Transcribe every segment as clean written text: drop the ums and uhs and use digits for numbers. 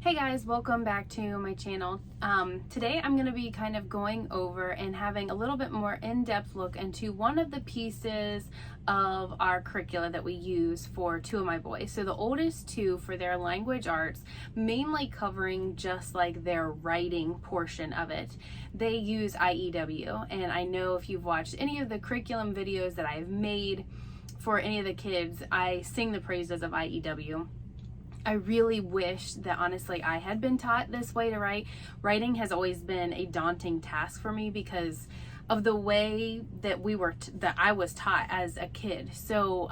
Hey guys, welcome back to my channel. Today I'm going to be kind of going over and having a little bit more in-depth look into one of the pieces of our curricula that we use for two of my boys. So the oldest two for their language arts, mainly covering just like their writing portion of it. They use IEW, and I know if you've watched any of the curriculum videos that I've made for any of the kids, I sing the praises of IEW. I really wish that honestly I had been taught this way to write. Writing has always been a daunting task for me because of the way that that I was taught as a kid. So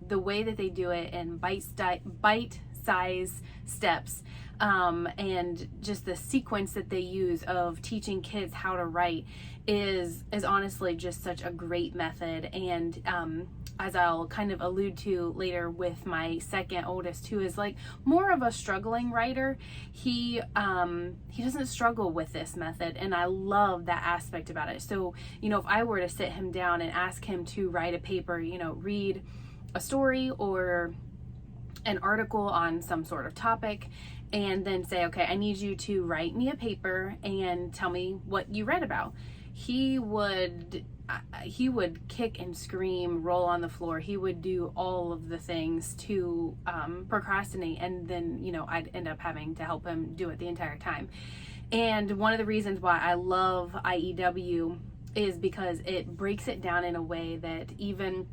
the way that they do it in bite-size steps, and just the sequence that they use of teaching kids how to write is honestly just such a great method. And as I'll kind of allude to later with my second oldest, who is like more of a struggling writer, he doesn't struggle with this method, and I love that aspect about it. So, if I were to sit him down and ask him to write a paper, read a story or an article on some sort of topic, and then say, okay, I need you to write me a paper and tell me what you read about, he would kick and scream, roll on the floor. He would do all of the things to procrastinate, and then I'd end up having to help him do it the entire time. And one of the reasons why I love IEW is because it breaks it down in a way that even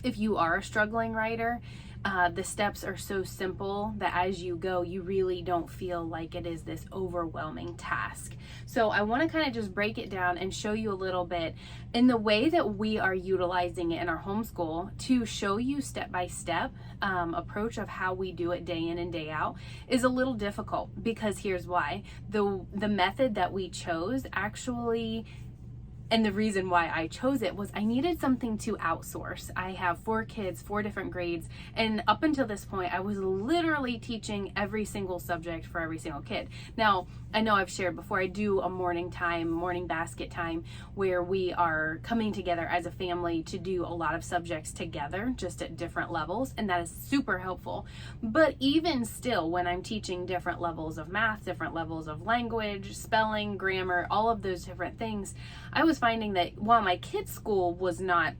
if you are a struggling writer, the steps are so simple that as you go, you really don't feel like it is this overwhelming task. So I want to kind of just break it down and show you a little bit in the way that we are utilizing it in our homeschool to show you step-by-step approach of how we do it day in and day out is a little difficult, because here's why. The method that we chose actually, and the reason why I chose it, was I needed something to outsource. I have 4 kids, 4 different grades, and up until this point, I was literally teaching every single subject for every single kid. Now, I know I've shared before, I do a morning basket time, where we are coming together as a family to do a lot of subjects together, just at different levels, and that is super helpful. But even still, when I'm teaching different levels of math, different levels of language, spelling, grammar, all of those different things, I was finding that while my kids' school was not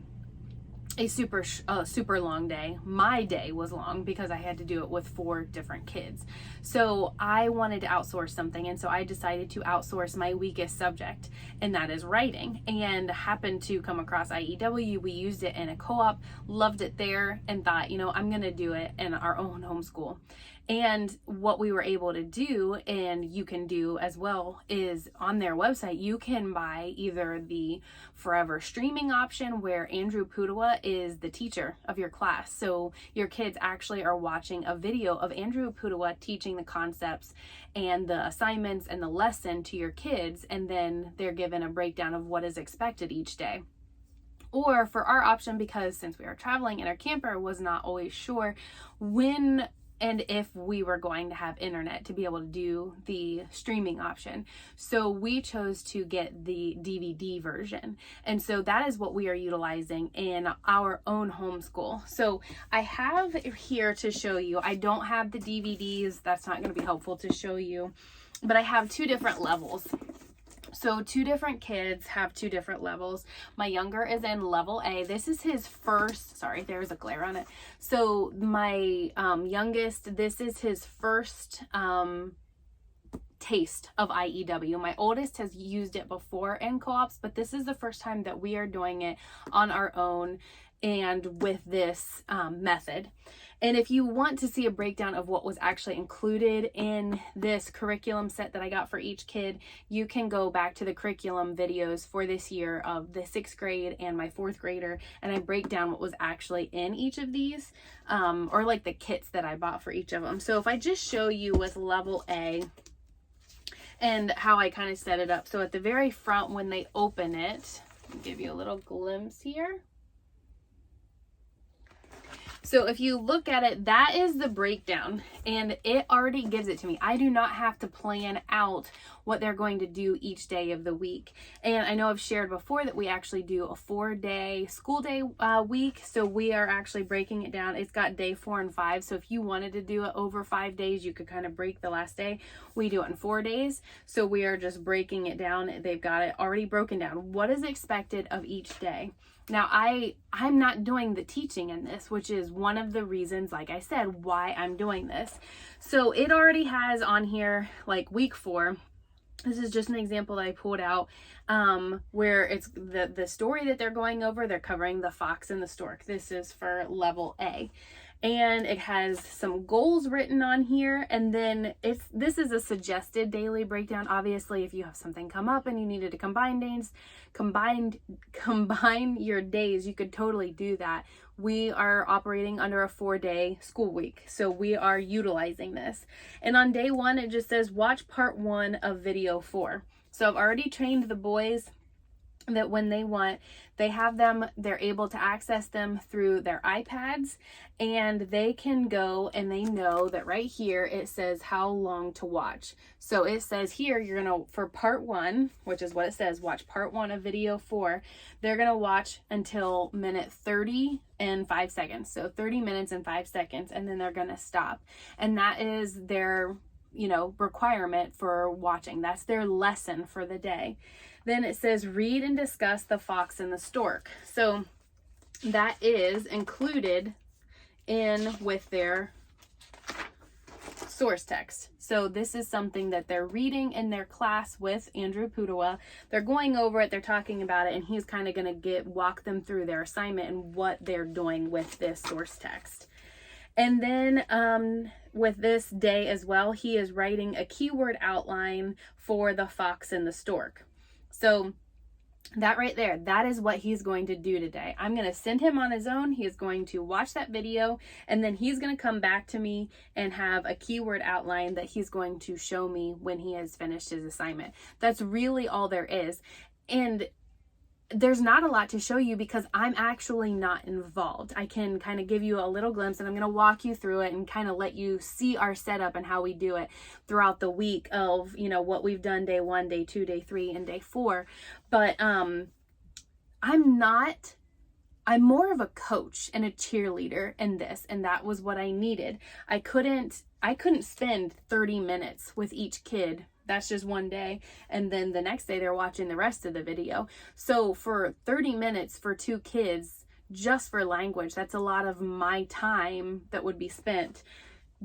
a super long day, my day was long because I had to do it with 4 different kids. So I wanted to outsource something, and so I decided to outsource my weakest subject, and that is writing, and happened to come across IEW. We used it in a co-op, loved it there, and thought, I'm gonna do it in our own homeschool. And what we were able to do, and you can do as well, is on their website, you can buy either the forever streaming option, where Andrew Pudewa is the teacher of your class. So your kids actually are watching a video of Andrew Pudewa teaching the concepts and the assignments and the lesson to your kids, and then they're given a breakdown of what is expected each day. Or for our option, because since we are traveling and our camper was not always sure when and if we were going to have internet to be able to do the streaming option. So we chose to get the DVD version. And so that is what we are utilizing in our own homeschool. So I have here to show you, I don't have the DVDs, that's not going to be helpful to show you, but I have 2 different levels. So 2 different kids have 2 different levels. My younger is in level A. This is his first, sorry, there's a glare on it. So my youngest, this is his first taste of IEW. My oldest has used it before in co-ops, but this is the first time that we are doing it on our own and with this method. And if you want to see a breakdown of what was actually included in this curriculum set that I got for each kid, you can go back to the curriculum videos for this year of the 6th grade and my 4th grader, and I break down what was actually in each of these, or like the kits that I bought for each of them. So if I just show you with level A and how I kind of set it up. So at the very front, when they open it, I'll give you a little glimpse here. So if you look at it, that is the breakdown, and it already gives it to me. I do not have to plan out what they're going to do each day of the week. And I know I've shared before that we actually do a 4-day school day week. So we are actually breaking it down. It's got day 4 and 5. So if you wanted to do it over 5 days, you could kind of break the last day. We do it in 4 days. So we are just breaking it down. They've got it already broken down. What is expected of each day? Now, I'm not doing the teaching in this, which is one of the reasons, like I said, why I'm doing this. So it already has on here, like week 4. This is just an example that I pulled out where it's the story that they're going over. They're covering the fox and the stork. This is for level A. And it has some goals written on here, and then this is a suggested daily breakdown. Obviously, if you have something come up and you needed to combine your days, you could totally do that. We are operating under a 4-day school week, so we are utilizing this. And on day 1, it just says watch part 1 of video 4. So I've already trained the boys that when they want, they're able to access them through their iPads, and they can go and they know that right here it says how long to watch. So it says here you're gonna, for part 1, which is what it says, watch part 1 of video 4, they're gonna watch until minute 30 and 5 seconds. So 30 minutes and 5 seconds, and then they're gonna stop. And that is their requirement for watching. That's their lesson for the day. Then it says read and discuss the fox and the stork. So that is included in with their source text. So this is something that they're reading in their class with Andrew Pudewa. They're going over it, they're talking about it, and he's kind of going to walk them through their assignment and what they're doing with this source text. And then with this day as well, he is writing a keyword outline for the fox and the stork. So that right there, that is what he's going to do today. I'm going to send him on his own. He is going to watch that video, and then he's going to come back to me and have a keyword outline that he's going to show me when he has finished his assignment. That's really all there is. And there's not a lot to show you because I'm actually not involved. I can kind of give you a little glimpse, and I'm going to walk you through it and kind of let you see our setup and how we do it throughout the week of, what we've done day 1, day 2, day 3, and day 4. But I'm more of a coach and a cheerleader in this, and that was what I needed. I couldn't spend 30 minutes with each kid. That's just one day, and then the next day they're watching the rest of the video. So for 30 minutes for 2 kids, just for language, that's a lot of my time that would be spent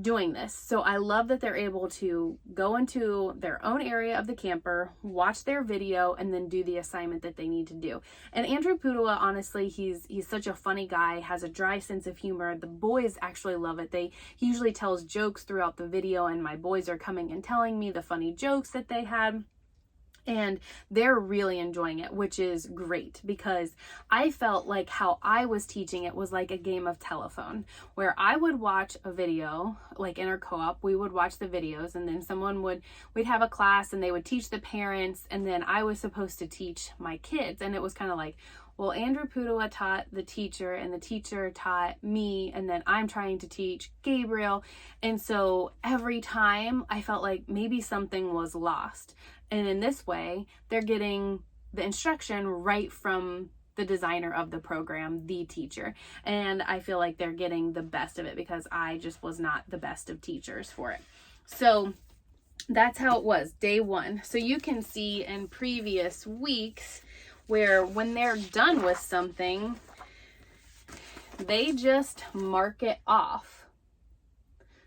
doing this. So I love that they're able to go into their own area of the camper, watch their video, and then do the assignment that they need to do. And Andrew Pudewa, honestly, he's such a funny guy, has a dry sense of humor. The boys actually love it. He usually tells jokes throughout the video, and my boys are coming and telling me the funny jokes that they had. And they're really enjoying it, which is great, because I felt like how I was teaching it was like a game of telephone, where I would watch a video, like in our co-op, we would watch the videos, and then we'd have a class and they would teach the parents, and then I was supposed to teach my kids. And it was kind of like, well, Andrew Pudewa taught the teacher, and the teacher taught me, and then I'm trying to teach Gabriel. And so every time I felt like maybe something was lost. And in this way, they're getting the instruction right from the designer of the program, the teacher. And I feel like they're getting the best of it, because I just was not the best of teachers for it. So that's how it was, day 1. So you can see in previous weeks where when they're done with something, they just mark it off.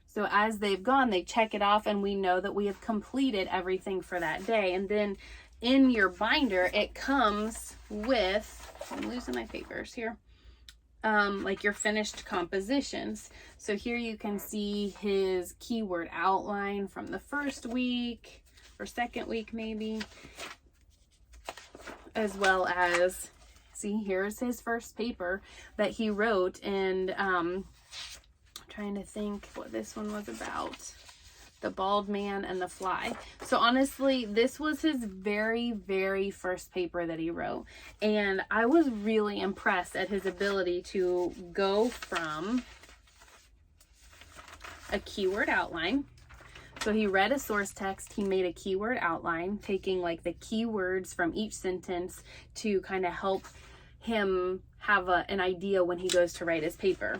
So as they've gone, they check it off, and we know that we have completed everything for that day. And then in your binder, it comes with, I'm losing my papers here, like your finished compositions. So here you can see his keyword outline from the first week or second week maybe, as well as, see, here's his first paper that he wrote. And trying to think what this one was about. The bald man and the fly. So honestly, this was his very, very first paper that he wrote. And I was really impressed at his ability to go from a keyword outline. So he read a source text, he made a keyword outline, taking like the keywords from each sentence to kind of help him have an idea when he goes to write his paper.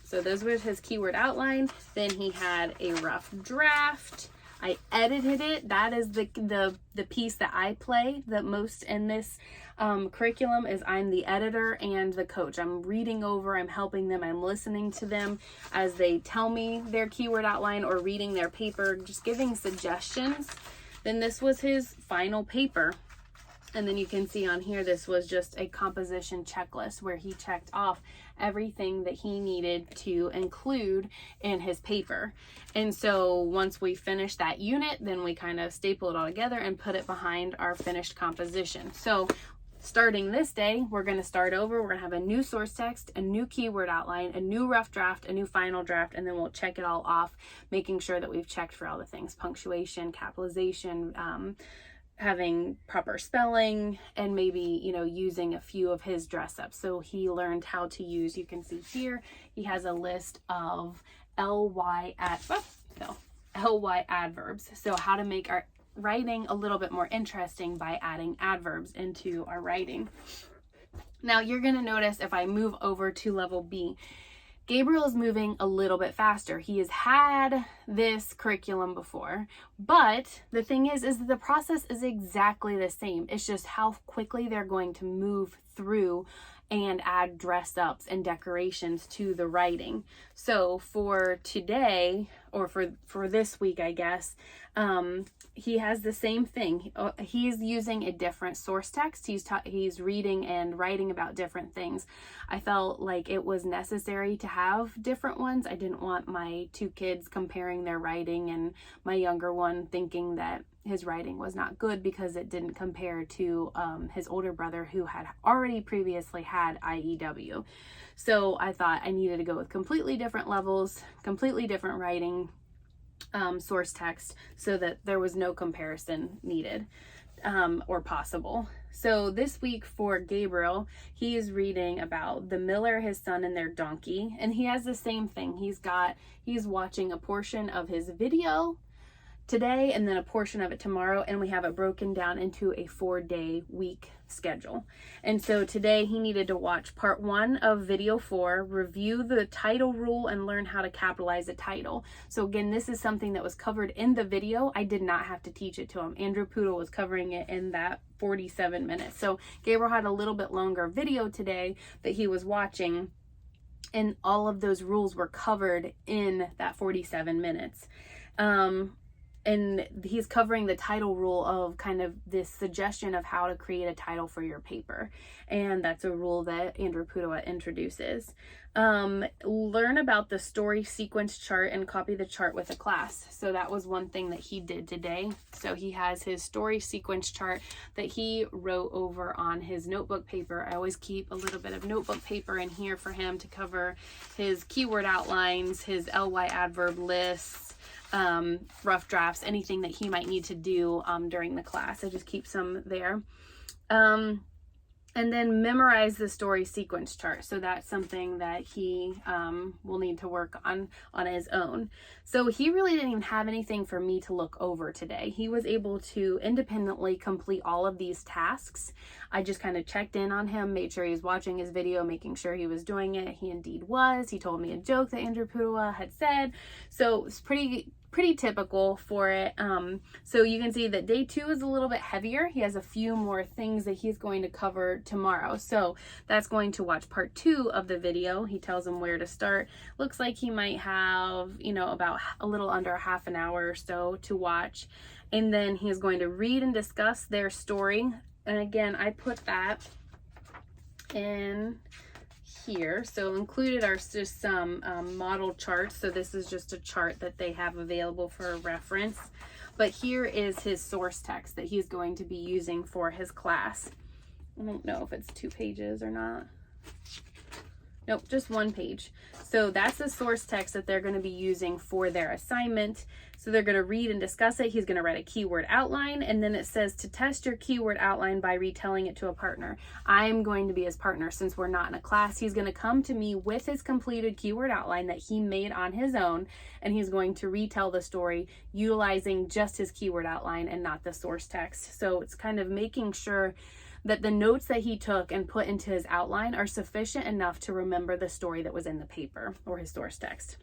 So those were his keyword outline. Then he had a rough draft. I edited it. That is the piece that I play the most in this curriculum, is I'm the editor and the coach. I'm reading over, I'm helping them, I'm listening to them as they tell me their keyword outline or reading their paper, just giving suggestions. Then this was his final paper. And then you can see on here, this was just a composition checklist where he checked off everything that he needed to include in his paper. And so once we finished that unit, then we kind of staple it all together and put it behind our finished composition. So starting this day, we're going to start over. We're going to have a new source text, a new keyword outline, a new rough draft, a new final draft, and then we'll check it all off, making sure that we've checked for all the things: punctuation, capitalization, having proper spelling, and maybe, you know, using a few of his dress ups. So he learned how to use, you can see here, he has a list of LY adverbs. So how to make our writing a little bit more interesting by adding adverbs into our writing. Now you're going to notice if I move over to level B, Gabriel is moving a little bit faster. He has had this curriculum before, but the thing is that the process is exactly the same. It's just how quickly they're going to move through and add dress ups and decorations to the writing. So for today, or for this week, I guess, he has the same thing. He's using a different source text. He's reading and writing about different things. I felt like it was necessary to have different ones. I didn't want my two kids comparing their writing and my younger one thinking that his writing was not good because it didn't compare to his older brother, who had already previously had IEW. So I thought I needed to go with completely different levels, completely different writing, source text, so that there was no comparison needed or possible. So this week for Gabriel, he is reading about the miller, his son, and their donkey, and he has the same thing. He's watching a portion of his video today and then a portion of it tomorrow, and we have it broken down into a 4-day week schedule. And so today he needed to watch part 1 of video 4, review the title rule, and learn how to capitalize a title. So again, this is something that was covered in the video. I did not have to teach it to him. Andrew Poodle was covering it in that 47 minutes. So Gabriel had a little bit longer video today that he was watching, and all of those rules were covered in that 47 minutes. And he's covering the title rule of kind of this suggestion of how to create a title for your paper. And that's a rule that Andrew Pudowa introduces. Learn about the story sequence chart and copy the chart with a class. So that was one thing that he did today. So he has his story sequence chart that he wrote over on his notebook paper. I always keep a little bit of notebook paper in here for him to cover his keyword outlines, his LY adverb lists, rough drafts, anything that he might need to do during the class. I just keep some there. And then memorize the story sequence chart. So that's something that he will need to work on his own. So he really didn't even have anything for me to look over today. He was able to independently complete all of these tasks. I just kind of checked in on him, made sure he was watching his video, making sure he was doing it. He indeed was. He told me a joke that Andrew Pudowa had said. So it's pretty typical for it. So you can see that day 2 is a little bit heavier. He has a few more things that he's going to cover tomorrow. So that's going to watch part 2 of the video. He tells him where to start. Looks like he might have, about a little under half an hour or so to watch. And then he's going to read and discuss their story. And again, I put that in here. So included are just some model charts. So this is just a chart that they have available for reference. But here is his source text that he's going to be using for his class. I don't know if it's 2 pages or not. Nope, just one page. So that's the source text that they're going to be using for their assignment. So they're going to read and discuss it. He's going to write a keyword outline, and then it says to test your keyword outline by retelling it to a partner. I'm going to be his partner since we're not in a class. He's going to come to me with his completed keyword outline that he made on his own, and he's going to retell the story utilizing just his keyword outline and not the source text. So it's kind of making sure that the notes that he took and put into his outline are sufficient enough to remember the story that was in the paper or his source text.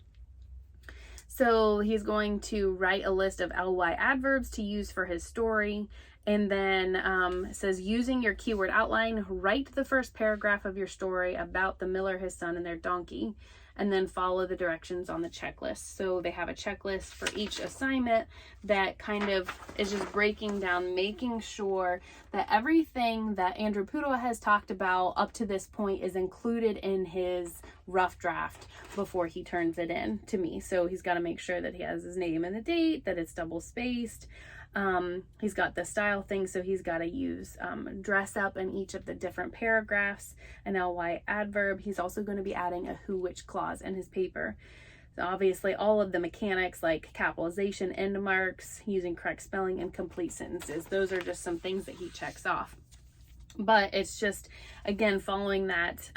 So he's going to write a list of ly adverbs to use for his story. And then it says, using your keyword outline, write the first paragraph of your story about the miller, his son, and their donkey, and then follow the directions on the checklist. So they have a checklist for each assignment that kind of is just breaking down, making sure that everything that Andrew Pudewa has talked about up to this point is included in his rough draft before he turns it in to me. So he's got to make sure that he has his name and the date, that it's double spaced. He's got the style thing, so he's got to use dress up in each of the different paragraphs, an ly adverb. He's also going to be adding a who, which clause in his paper. So obviously all of the mechanics like capitalization, end marks, using correct spelling, and complete sentences. Those are just some things that he checks off. But it's just, again, following that,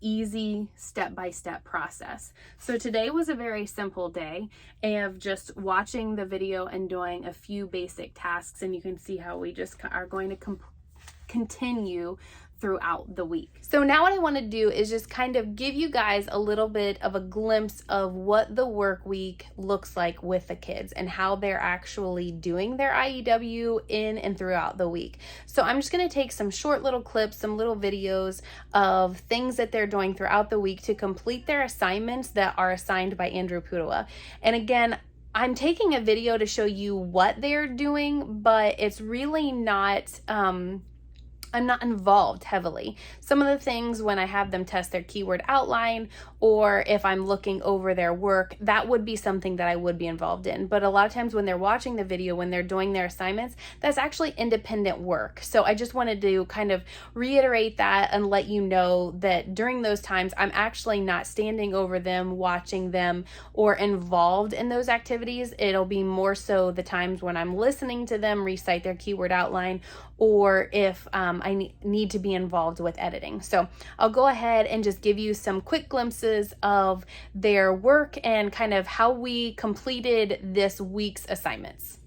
easy step-by-step process. So today was a very simple day of just watching the video and doing a few basic tasks, and you can see how we just are going to continue throughout the week. So now what I want to do is just kind of give you guys a little bit of a glimpse of what the work week looks like with the kids and how they're actually doing their IEW in and throughout the week. So I'm just going to take some short little clips, some little videos of things that they're doing throughout the week to complete their assignments that are assigned by Andrew Pudewa. And again, I'm taking a video to show you what they're doing, but it's really not, I'm not involved heavily. Some of the things when I have them test their keyword outline, or if I'm looking over their work, that would be something that I would be involved in. But a lot of times when they're watching the video, when they're doing their assignments, that's actually independent work. So I just wanted to kind of reiterate that and let you know that during those times, I'm actually not standing over them, watching them, or involved in those activities. It'll be more so the times when I'm listening to them recite their keyword outline, or if I need to be involved with editing. So I'll go ahead and just give you some quick glimpses of their work and kind of how we completed this week's assignments.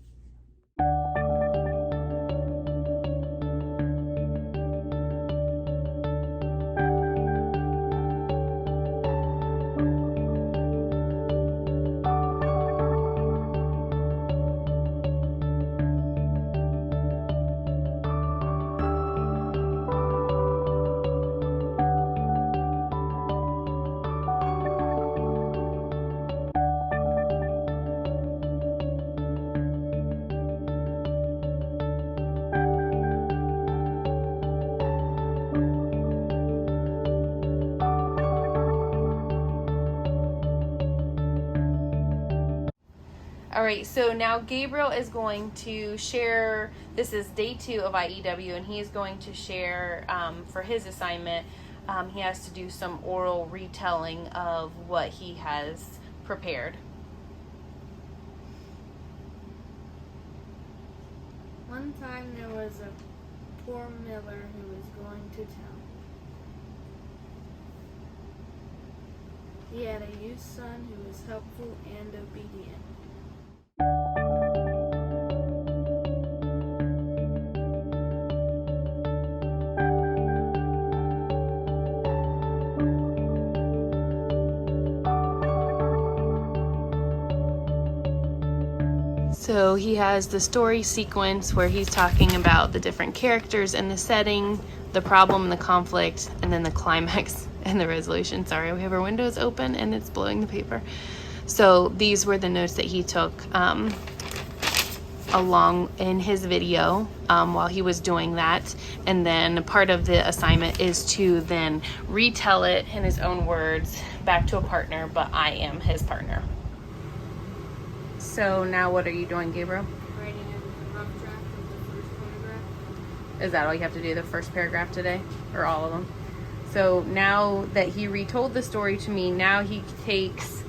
All right, so now Gabriel is going to share, this is day 2 of IEW, and he is going to share for his assignment, he has to do some oral retelling of what he has prepared. One time there was a poor miller who was going to town. He had a youth son who was helpful and obedient. So he has the story sequence where he's talking about the different characters and the setting, the problem, the conflict, and then the climax and the resolution. Sorry, we have our windows open and it's blowing the paper. So these were the notes that he took along in his video while he was doing that. And then part of the assignment is to then retell it in his own words back to a partner, but I am his partner. So now what are you doing, Gabriel? Writing a rough draft of the first paragraph. Is that all you have to do, the first paragraph today? Or all of them? So now that he retold the story to me, now he takes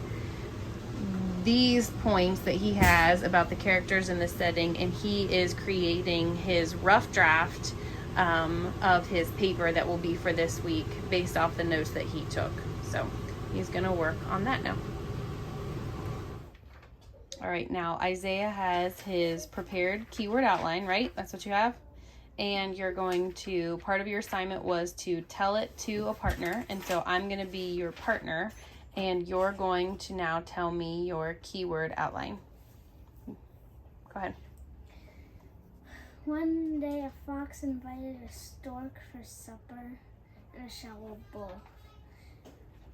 these points that he has about the characters in the setting, and he is creating his rough draft of his paper that will be for this week based off the notes that he took. So he's going to work on that now. All right, now Isaiah has his prepared keyword outline, right? That's what you have? And you're going to, part of your assignment was to tell it to a partner. And so I'm going to be your partner, and you're going to now tell me your keyword outline. Go ahead. One day a fox invited a stork for supper in a shallow bowl.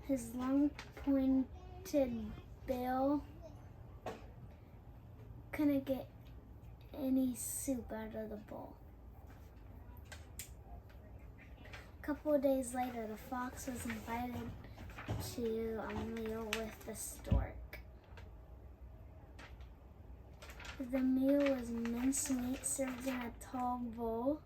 His long pointed bill couldn't get any soup out of the bowl. A couple of days later, the fox was invited to a meal with the stork. The meal was mincemeat served in a tall bowl.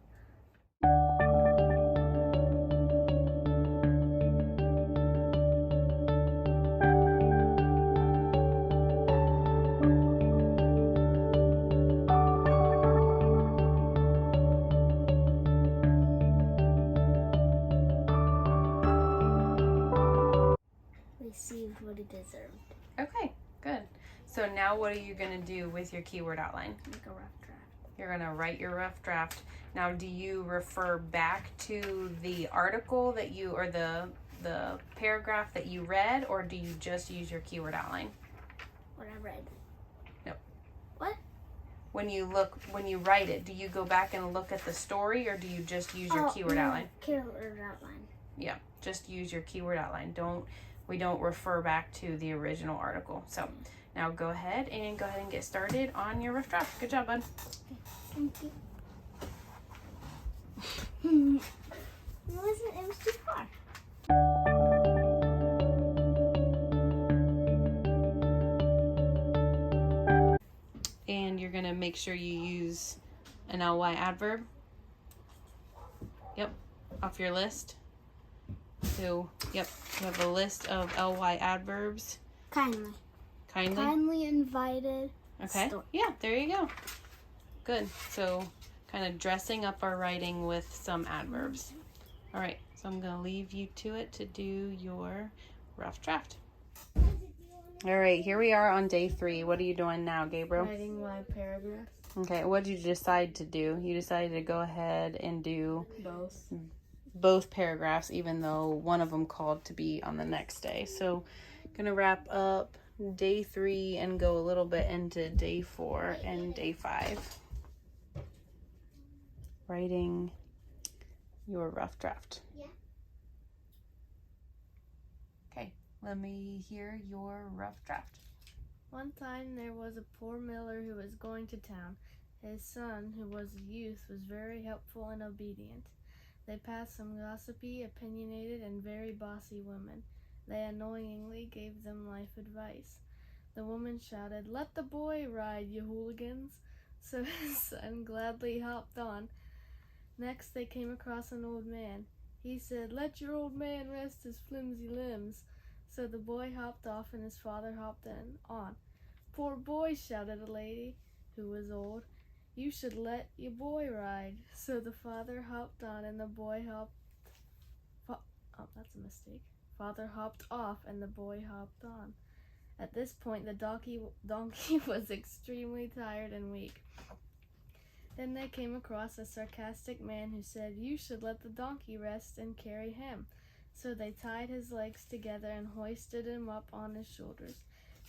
Received what he deserved. Okay, good. So now what are you going to do with your keyword outline? Make a rough draft. You're going to write your rough draft. Now, do you refer back to the article that you, or the paragraph that you read, or do you just use your keyword outline? What I read. No. What? When you write it, do you go back and look at the story, or do you just use your keyword outline? Keyword outline. Yeah, just use your keyword outline. We don't refer back to the original article. So now go ahead and get started on your rough draft. Good job, bud. Thank you. It was too far. And you're gonna make sure you use an ly adverb. Yep, off your list. So, yep, you have a list of ly adverbs. Kindly. Kindly? Kindly invited. Okay, yeah, there you go. Good. So, kind of dressing up our writing with some adverbs. All right, so I'm gonna leave you to it to do your rough draft. All right, here we are on day 3. What are you doing now, Gabriel? Writing my paragraph. Okay, what did you decide to do? You decided to go ahead and do both paragraphs, even though one of them called to be on the next day. So gonna wrap up day 3 and go a little bit into day 4 and day 5. Writing your rough draft. Yeah. Okay, let me hear your rough draft. One time there was a poor miller who was going to town. His son, who was a youth, was very helpful and obedient. They passed some gossipy, opinionated, and very bossy women. They annoyingly gave them life advice. The woman shouted, "Let the boy ride, you hooligans!" So his son gladly hopped on. Next they came across an old man. He said, "Let your old man rest his flimsy limbs." So the boy hopped off and his father hopped on. "Poor boy," shouted a lady who was old. "You should let your boy ride." So the father hopped on and the boy Father hopped off and the boy hopped on. At this point the donkey was extremely tired and weak. Then they came across a sarcastic man who said, "You should let the donkey rest and carry him." So they tied his legs together and hoisted him up on his shoulders.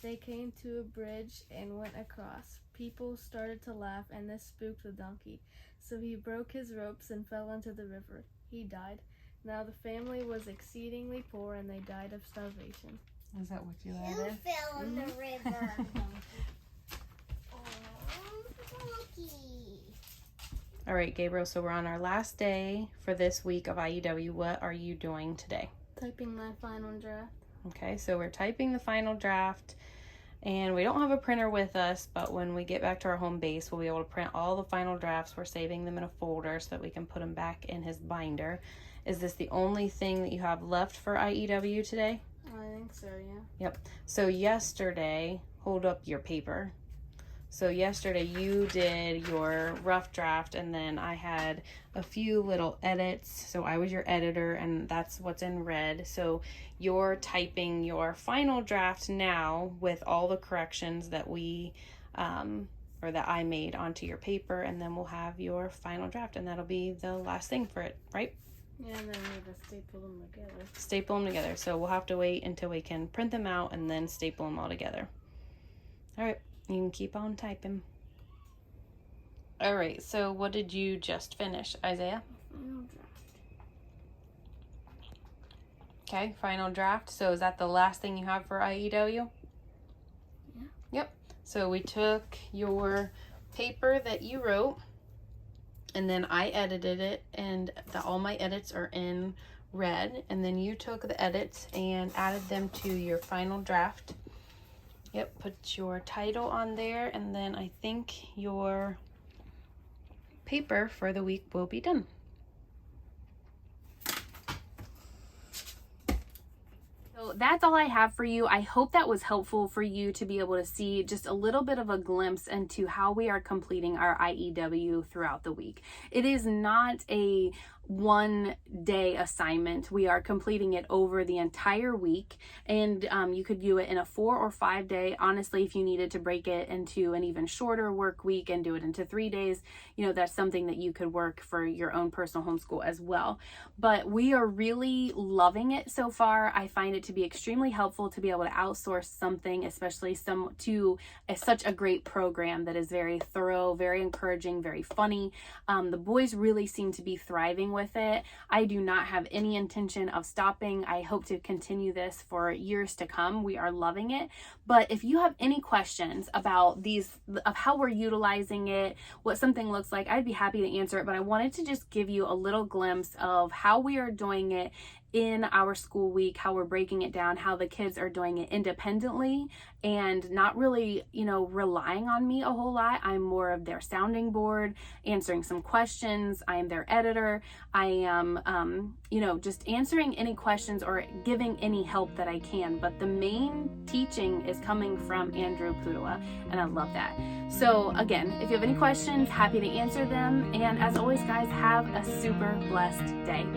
They came to a bridge and went across. People started to laugh, and this spooked the donkey. So he broke his ropes and fell into the river. He died. Now the family was exceedingly poor, and they died of starvation. Is that what you Who added? fell in the river? Oh, donkey. All right, Gabriel, so we're on our last day for this week of IEW. What are you doing today? Typing my final draft. Okay, so we're typing the final draft. And we don't have a printer with us, but when we get back to our home base, we'll be able to print all the final drafts. We're saving them in a folder so that we can put them back in his binder. Is this the only thing that you have left for IEW today? I think so, yeah. Yep. So yesterday, hold up your paper. So yesterday you did your rough draft, and then I had a few little edits. So I was your editor, and that's what's in red. So you're typing your final draft now with all the corrections that we or that I made onto your paper, and then we'll have your final draft, and that'll be the last thing for it, right? Yeah, and then we have to staple them together. Staple them together. So we'll have to wait until we can print them out and then staple them all together. All right. You can keep on typing. All right, so what did you just finish, Isaiah? Final draft. Okay, final draft. So is that the last thing you have for IEW? Yeah. Yep. So we took your paper that you wrote, and then I edited it, and all my edits are in red, and then you took the edits and added them to your final draft. Yep, put your title on there, and then I think your paper for the week will be done. So that's all I have for you. I hope that was helpful for you to be able to see just a little bit of a glimpse into how we are completing our IEW throughout the week. It is not a one-day assignment. We are completing it over the entire week, and you could do it in a 4 or 5 day. Honestly, if you needed to break it into an even shorter work week and do it into 3 days, you know, that's something that you could work for your own personal homeschool as well. But we are really loving it so far. I find it to be extremely helpful to be able to outsource something, especially such a great program that is very thorough, very encouraging, very funny. The boys really seem to be thriving with it. I do not have any intention of stopping. I hope to continue this for years to come. We are loving it. But if you have any questions about of how we're utilizing it, what something looks like, I'd be happy to answer it. But I wanted to just give you a little glimpse of how we are doing it in our school week, how we're breaking it down, how the kids are doing it independently and not really, you know, relying on me a whole lot. I'm more of their sounding board, answering some questions. I am their editor. I am, you know, just answering any questions or giving any help that I can. But the main teaching is coming from Andrew Pudua, and I love that. So again, if you have any questions, happy to answer them. And as always, guys, have a super blessed day.